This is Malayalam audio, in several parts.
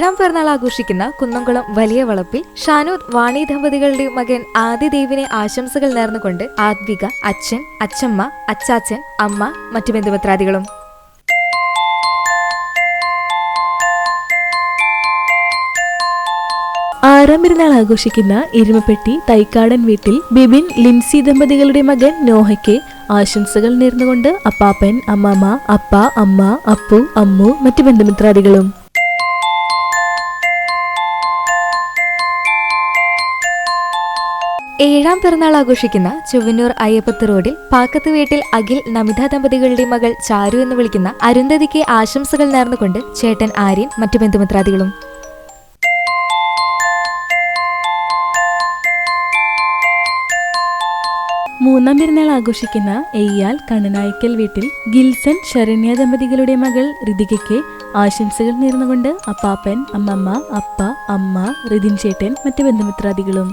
7ാം പിറന്നാൾ ആഘോഷിക്കുന്ന കുന്നംകുളം വലിയ വളപ്പിൽ ഷാനൂദ് വാണി ദമ്പതികളുടെ മകൻ ആദിദേവിനെ ആശംസകൾ നേർന്നുകൊണ്ട് ആത്വിക, അച്ഛൻ, അച്ഛമ്മ, അച്ചാച്ചൻ, അമ്മ, മറ്റു ബന്ധുമിത്രാദികളും. ആറാം പിറന്നാൾ ആഘോഷിക്കുന്ന എരുമപ്പെട്ടി തൈക്കാടൻ വീട്ടിൽ ബിബിൻ, ലിൻസി ദമ്പതികളുടെ മകൻ നോഹയ്ക്ക് ആശംസകൾ നേർന്നുകൊണ്ട് അപ്പാപ്പൻ, അമ്മാമ്മ, അപ്പ, അമ്മ, അപ്പു, അമ്മു, മറ്റു ബന്ധുമിത്രാദികളും. ഏഴാം പിറന്നാൾ ആഘോഷിക്കുന്ന ചൊവ്വന്നൂർ അയ്യപ്പത്ത് റോഡിൽ പാക്കത്ത് വീട്ടിൽ അഖിൽ, നമിത ദമ്പതികളുടെ മകൾ ചാരു എന്ന് വിളിക്കുന്ന അരുന്ധതിക്ക് ആശംസകൾ നേർന്നുകൊണ്ട് ചേട്ടൻ ആര്യൻ, മറ്റു ബന്ധുമിത്രാദികളും. മൂന്നാം പിറന്നാൾ ആഘോഷിക്കുന്ന എയ്യാൽ കണ്ണനായ്ക്കൽ വീട്ടിൽ ഗിൽസൺ, ശരണ്യ ദമ്പതികളുടെ മകൾ ഋതികയ്ക്ക് ആശംസകൾ നേർന്നുകൊണ്ട് അപ്പാപ്പൻ, അമ്മമ്മ, അപ്പ, അമ്മ, ഋതിൻ ചേട്ടൻ, മറ്റു ബന്ധുമിത്രാദികളും.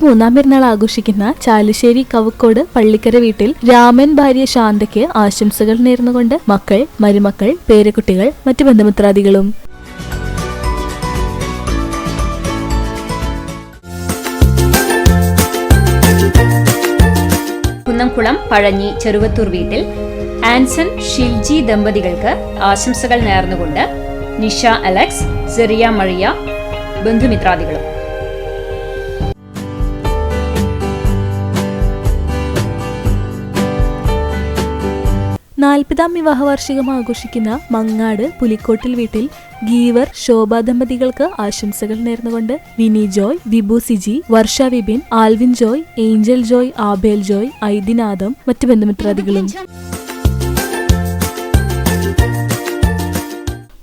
മൂന്നാം പിറന്നാൾ ആഘോഷിക്കുന്ന ചാലുശ്ശേരി കവുക്കോട് പള്ളിക്കര വീട്ടിൽ രാമൻ ഭാര്യ ശാന്തയ്ക്ക് ആശംസകൾ നേർന്നുകൊണ്ട് മക്കൾ, മരുമക്കൾ, പേരക്കുട്ടികൾ, മറ്റു ബന്ധുമിത്രാദികളും. കുന്നംകുളം പഴഞ്ഞി ചെറുവത്തൂർ വീട്ടിൽ ആൻസൺ, ഷിൽജി ദമ്പതികൾക്ക് ആശംസകൾ നേർന്നുകൊണ്ട് നിഷ അലക്സ്, സെറിയ മറിയ, ബന്ധുമിത്രാദികളും. 40ാം വിവാഹ വാർഷികം ആഘോഷിക്കുന്ന മങ്ങാട് പുലിക്കോട്ടിൽ വീട്ടിൽ ഗീവർ, ശോഭ ദമ്പതികൾക്ക് ആശംസകൾ നേർന്നുകൊണ്ട് വിനി ജോയ്, വിഭു സിജി, വർഷ വിപിൻ, ആൽവിൻ ജോയ്, ഏഞ്ചൽ ജോയ്, ആബേൽ ജോയ്, ഐദിനാദം, മറ്റു ബന്ധുമിത്രാദികളും.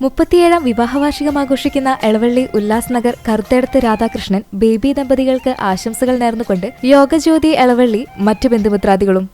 37ാം വിവാഹവാർഷികം ആഘോഷിക്കുന്ന എളവള്ളി ഉല്ലാസ് നഗർ കറുത്തേടത്ത് രാധാകൃഷ്ണൻ, ബേബി ദമ്പതികൾക്ക് ആശംസകൾ നേർന്നുകൊണ്ട് യോഗജ്യോതി എളവള്ളി, മറ്റു ബന്ധുമിത്രാദികളും.